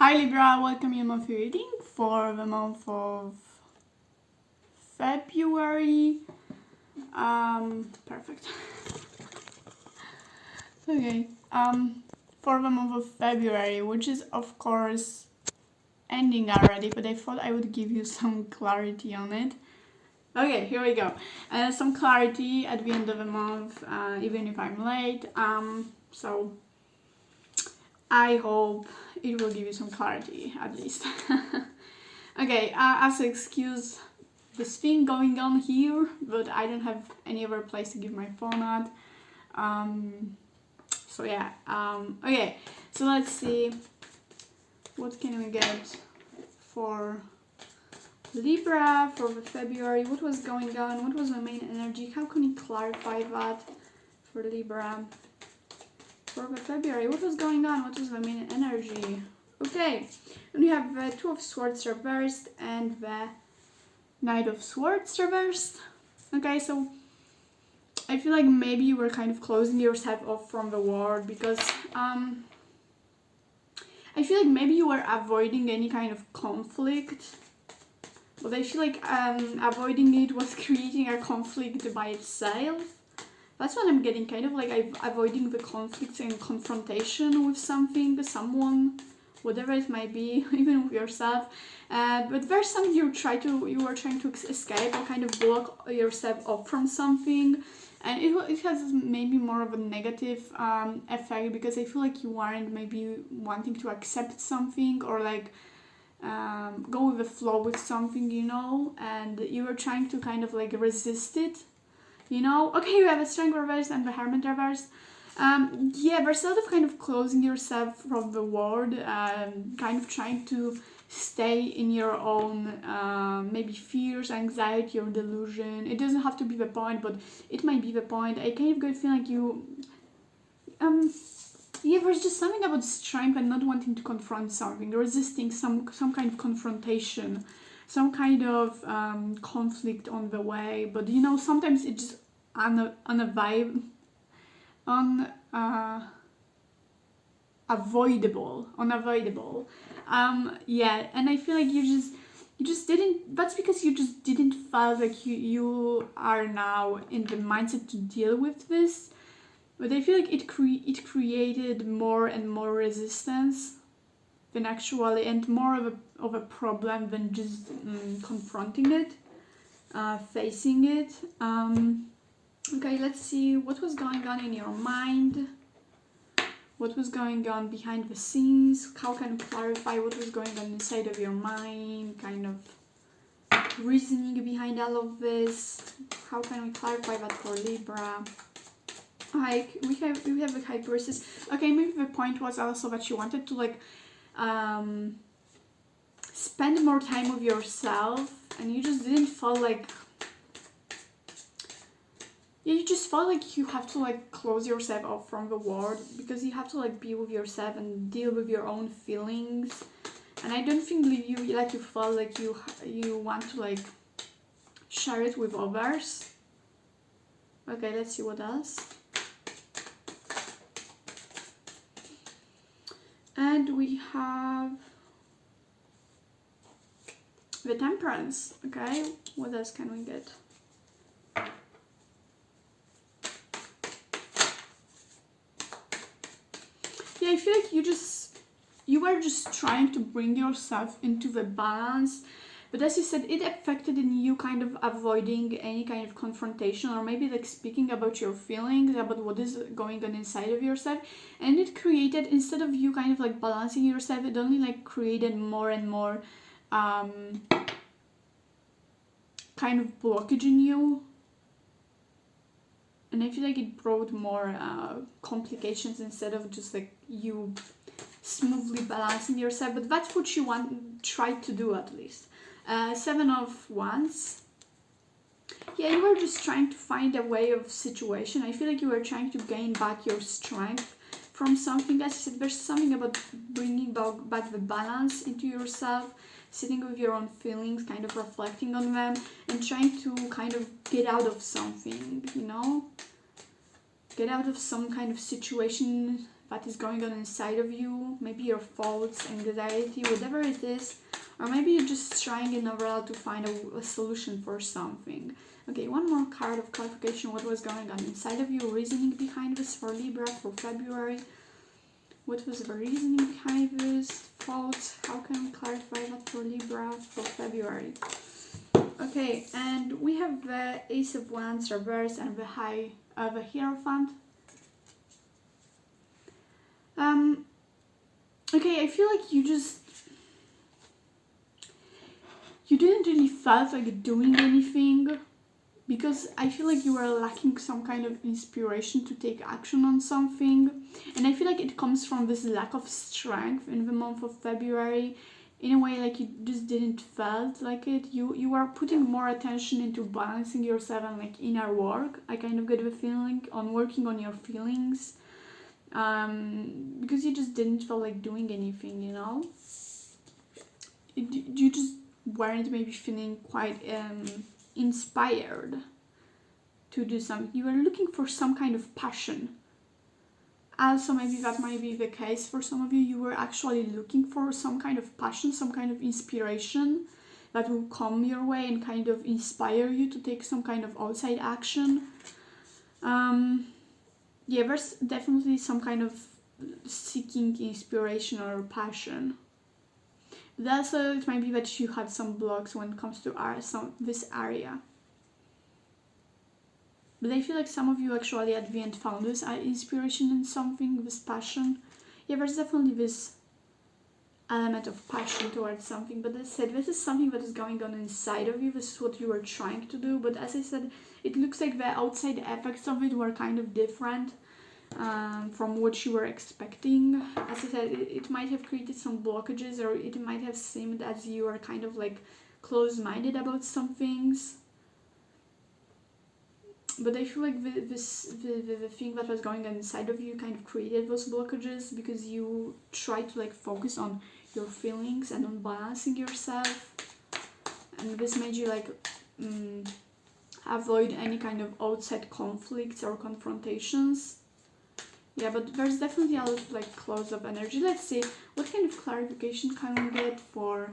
Hi Libra, welcome in my reading for the month of February. Perfect. Okay. For the month of February, which is of course ending already, but I thought I would give you some clarity on it. Okay, here we go. Some clarity at the end of the month, even if I'm late. So I hope it will give you some clarity at least. Okay, as an excuse, this thing going on here, but I don't have any other place to give my phone at. So yeah, okay, so let's see, what can we get for Libra for the February? What was going on? What was the main energy? How can you clarify that for Libra? For the February, what was going on? What was the main energy? Okay, and we have the Two of Swords reversed and the Knight of Swords reversed. Okay, so I feel like maybe you were kind of closing yourself off from the world because I feel like maybe you were avoiding any kind of conflict, but I feel like avoiding it was creating a conflict by itself. That's what I'm getting, kind of like avoiding the conflicts and confrontation with something, someone, whatever it might be, even with yourself. But there's something you were trying to escape or kind of block yourself off from something, and it has maybe more of a negative effect because I feel like you weren't maybe wanting to accept something or like go with the flow with something, and you were trying to kind of like resist it. Okay, you have a Strength reversed and the Hermit reversed. Yeah, there's a lot of kind of closing yourself from the world, kind of trying to stay in your own maybe fears, anxiety, or delusion. It doesn't have to be the point, but it might be the point. I kind of get feeling like you, yeah, there's just something about strength and not wanting to confront something, resisting some kind of confrontation, some kind of conflict on the way. But sometimes it's just unavoidable. Yeah, and I feel like you just didn't. That's because you just didn't feel like you are now in the mindset to deal with this. But I feel like it created more and more resistance than actually, and more of a problem than just confronting it, facing it. Okay, let's see what was going on in your mind. What was going on behind the scenes? How can you clarify what was going on inside of your mind? Kind of reasoning behind all of this. How can we clarify that for Libra? Like we have the High Priestess. Okay, maybe the point was also that you wanted to like spend more time with yourself, and you just didn't feel like. You just felt like you have to like close yourself off from the world because you have to like be with yourself and deal with your own feelings. And I don't think you felt like you want to like share it with others. Okay, let's see what else. And we have the Temperance. Okay, what else can we get? Yeah, I feel like you were just trying to bring yourself into the balance, but as you said, it affected in you kind of avoiding any kind of confrontation, or maybe like speaking about your feelings, about what is going on inside of yourself, and it created, instead of you kind of like balancing yourself, it only like created more and more kind of blockage in you. And I feel like it brought more complications instead of just like you smoothly balancing yourself. But that's what you try to do at least. 7 of Wands. Yeah, you were just trying to find a way of situation. I feel like you were trying to gain back your strength from something. As I said, there's something about bringing back the balance into yourself, sitting with your own feelings, kind of reflecting on them, and trying to kind of get out of something, get out of some kind of situation that is going on inside of you, maybe your thoughts, anxiety, whatever it is, or maybe you're just trying in overall to find a solution for something. Okay, one more card of clarification. What was going on inside of you? Reasoning behind this for Libra for February. What was the reasoning behind this? Thoughts. How can we clarify that for Libra for February? Okay, and we have the Ace of Wands reverse and the Hierophant. Okay, I feel like you didn't really felt like doing anything, because I feel like you were lacking some kind of inspiration to take action on something. And I feel like it comes from this lack of strength in the month of February. In a way, like you just didn't felt like it. You are putting more attention into balancing yourself and like inner work. I kind of get the feeling on working on your feelings. Because you just didn't feel like doing anything, you know? You just weren't maybe feeling quite inspired to do something. You were looking for some kind of passion. Also, maybe that might be the case for some of you. You were actually looking for some kind of passion, some kind of inspiration that will come your way and kind of inspire you to take some kind of outside action. Yeah, there's definitely some kind of seeking inspiration or passion. But also, it might be that you had some blocks when it comes to this area. But I feel like some of you actually at the end found this inspiration in something, this passion. Yeah, there's definitely this element of passion towards something. But as I said, this is something that is going on inside of you. This is what you were trying to do. But as I said, it looks like the outside effects of it were kind of different from what you were expecting. As I said, it might have created some blockages, or it might have seemed as you were kind of like close-minded about some things. But I feel like the thing that was going on inside of you kind of created those blockages, because you tried to like focus on your feelings and on balancing yourself, and this made you like avoid any kind of outside conflicts or confrontations. Yeah, but there's definitely a lot of like close-up energy. Let's see, what kind of clarification can we get for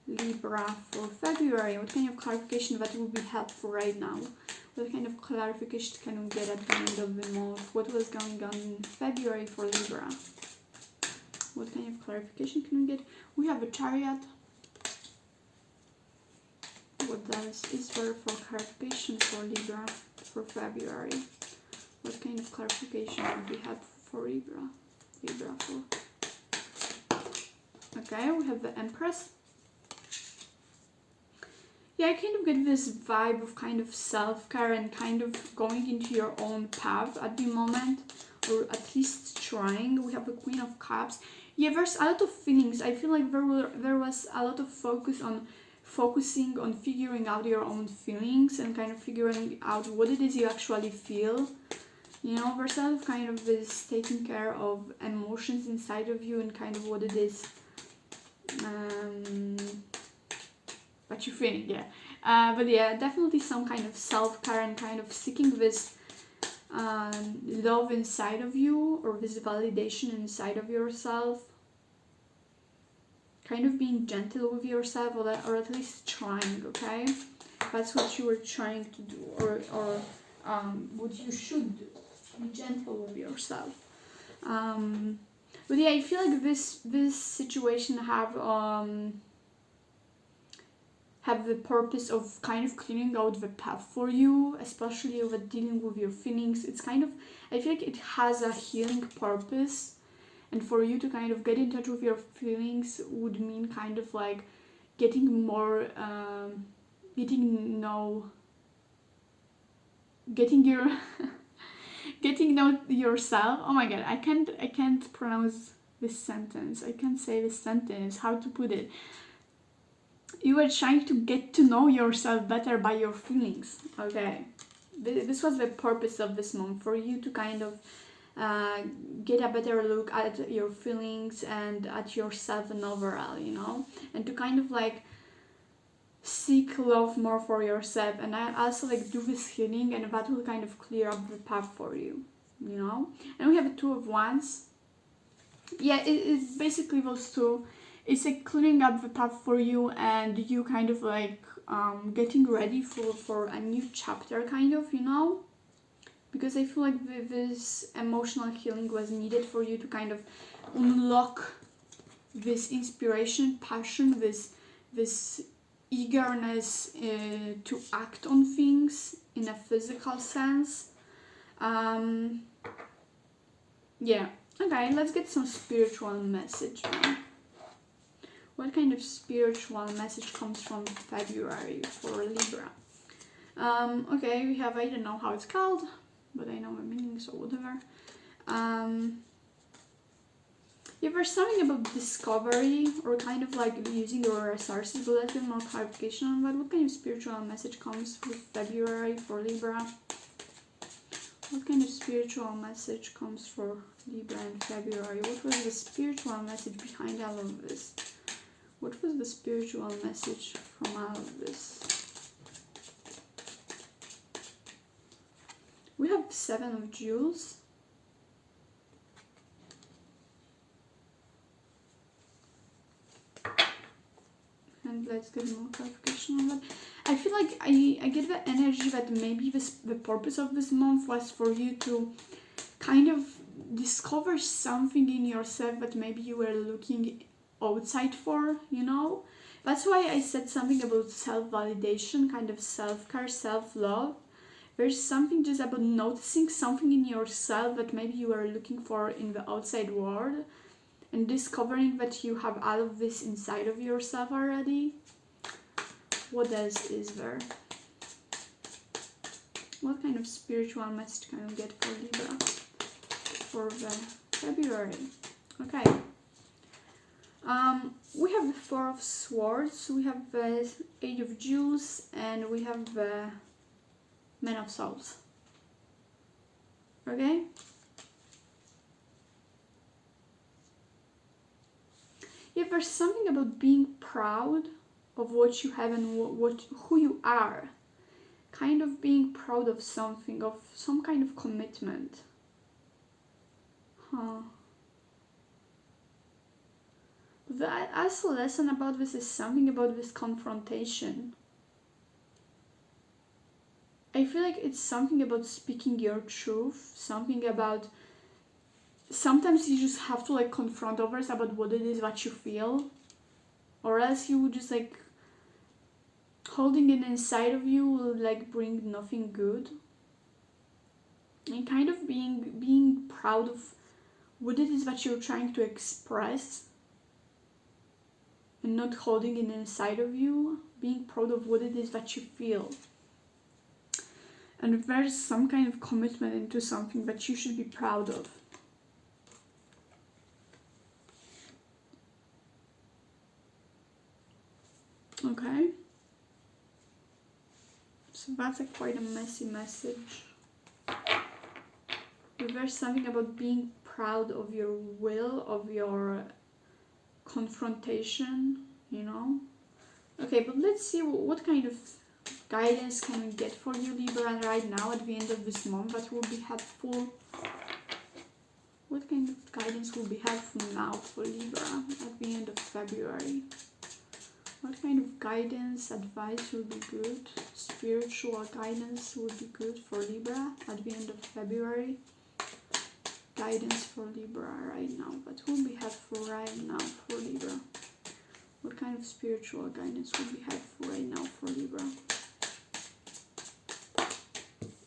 Libra for February? What kind of clarification that will be helpful right now? What kind of clarification can we get at the end of the month? What was going on in February for Libra? What kind of clarification can we get? We have a Chariot. What else is there for clarification for Libra for February? What kind of clarification would we have for Libra? Okay, we have the Empress. Yeah, I kind of get this vibe of kind of self-care and kind of going into your own path at the moment, or at least trying. We have the Queen of Cups. Yeah, there's a lot of feelings. I feel like there was a lot of focusing on figuring out your own feelings and kind of figuring out what it is you actually feel. You know, there's a lot of kind of this taking care of emotions inside of you and kind of what it is that you're feeling, yeah. But yeah, definitely some kind of self-care and kind of seeking this love inside of you, or this validation inside of yourself. Kind of being gentle with yourself, or at least trying, okay? That's what you were trying to do, or what you should do. Be gentle with yourself. But yeah, I feel like this situation have the purpose of kind of clearing out the path for you, especially with dealing with your feelings. It's kind of, I feel like it has a healing purpose, and for you to kind of get in touch with your feelings would mean kind of like getting more, getting know yourself. Oh my god, I can't pronounce this sentence. I can't say this sentence. How to put it? You were trying to get to know yourself better by your feelings. Okay, this was the purpose of this month, for you to kind of get a better look at your feelings and at yourself and overall, you know, and to kind of like seek love more for yourself, and I also like do this healing, and that will kind of clear up the path for you. you know. And we have a Two of Wands. Yeah, it's basically those two. It's like clearing up the path for you, and you kind of like getting ready for a new chapter, kind of, you know. Because I feel like this emotional healing was needed for you to kind of unlock this inspiration, passion, this eagerness to act on things in a physical sense. Yeah. Okay, let's get some spiritual message then. What kind of spiritual message comes from February for Libra? Okay, we have, I don't know how it's called, but I know the meaning, so whatever. Yeah, there's something about discovery or kind of like using your resources, but let's get more clarification on that. What kind of spiritual message comes with February for Libra? What kind of spiritual message comes for Libra in February? What was the spiritual message behind all of this? What was the spiritual message from all of this? We have Seven of Jewels. And let's get more clarification on that. I feel like I get the energy that maybe the purpose of this month was for you to kind of discover something in yourself that maybe you were looking outside for, you know. That's why I said something about self-validation, kind of self-care, self-love. There's something just about noticing something in yourself that maybe you were looking for in the outside world, and discovering that you have all of this inside of yourself already. What else is there? What kind of spiritual message can you get for Libra for the February? Okay. We have the Four of Swords, we have the Eight of Jewels, and we have the Man of Swords. Okay? Yeah, there's something about being proud of what you have and who you are. Kind of being proud of something, of some kind of commitment. The also lesson about this is something about this confrontation. I feel like it's something about speaking your truth, something about sometimes you just have to like confront others about what it is that you feel, or else you would just like holding it inside of you will like bring nothing good. And kind of being proud of what it is that you're trying to express and not holding it inside of you, being proud of what it is that you feel. And there's some kind of commitment into something that you should be proud of. Okay. So that's quite a messy message. But there's something about being proud of your will, of your confrontation, you know. Okay, but let's see what kind of guidance can we get for you, Libra, right now at the end of this month that will be helpful. What kind of guidance will be helpful now for Libra at the end of February? What kind of guidance, advice will be good? Spiritual guidance will be good for Libra at the end of February. Guidance for Libra right now. What will be helpful right now for Libra? What kind of spiritual guidance will be helpful right now for Libra?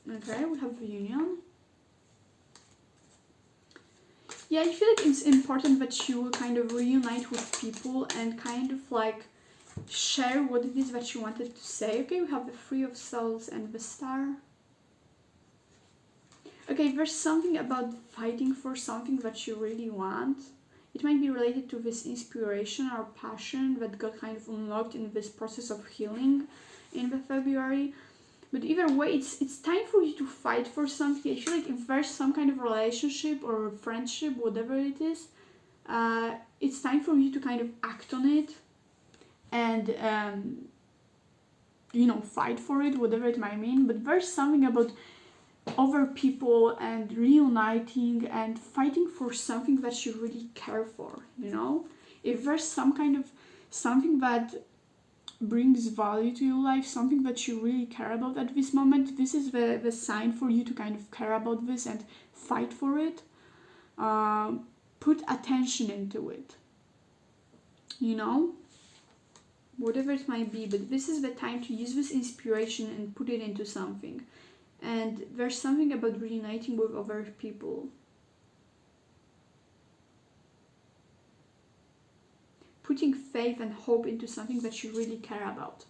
Okay, we have the Union. Yeah, I feel like it's important that you will kind of reunite with people and kind of like share what it is that you wanted to say. Okay, we have the Three of Swords and the Star. Okay, there's something about fighting for something that you really want. It might be related to this inspiration or passion that got kind of unlocked in this process of healing in the February. But either way, it's time for you to fight for something. I feel like if there's some kind of relationship or friendship, whatever it is, it's time for you to kind of act on it and fight for it, whatever it might mean. But there's something about over people and reuniting and fighting for something that you really care for, you know? If there's some kind of something that brings value to your life, something that you really care about at this moment, this is the sign for you to kind of care about this and fight for it. Put attention into it, you know, whatever it might be, but this is the time to use this inspiration and put it into something. And there's something about reuniting with other people. Putting faith and hope into something that you really care about.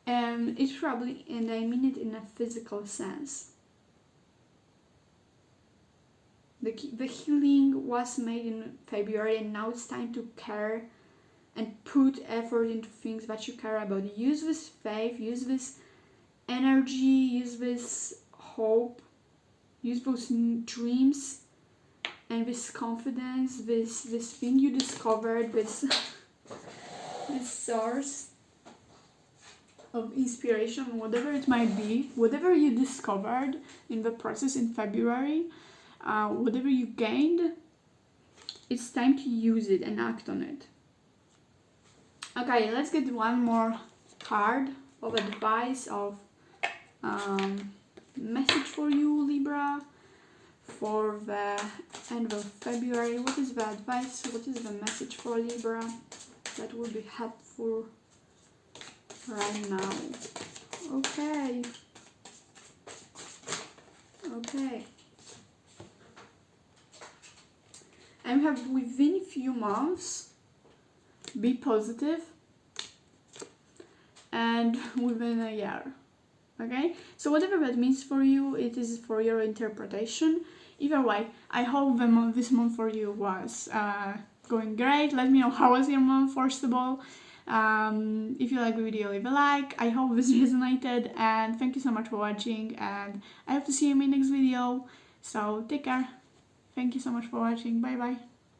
And it's probably, and I mean it in a physical sense. The healing was made in February, and now it's time to care and put effort into things that you care about. Use this faith, use this energy, use this hope, use those dreams and this confidence, this thing you discovered, this source of inspiration, whatever it might be, whatever you discovered in the process in February, whatever you gained, it's time to use it and act on it. Okay, let's get one more card of advice, of message for you, Libra, for the end of February. What is the advice? What is the message for Libra that would be helpful right now? Okay. And we have within few months, be positive, and within a year. Okay, so whatever that means for you, it is for your interpretation. Either way, I hope this month for you was going great. Let me know how was your month, first of all. If you like the video, leave a like. I hope this resonated, and thank you so much for watching, and I hope to see you in my next video. So take care. Thank you so much for watching. Bye bye.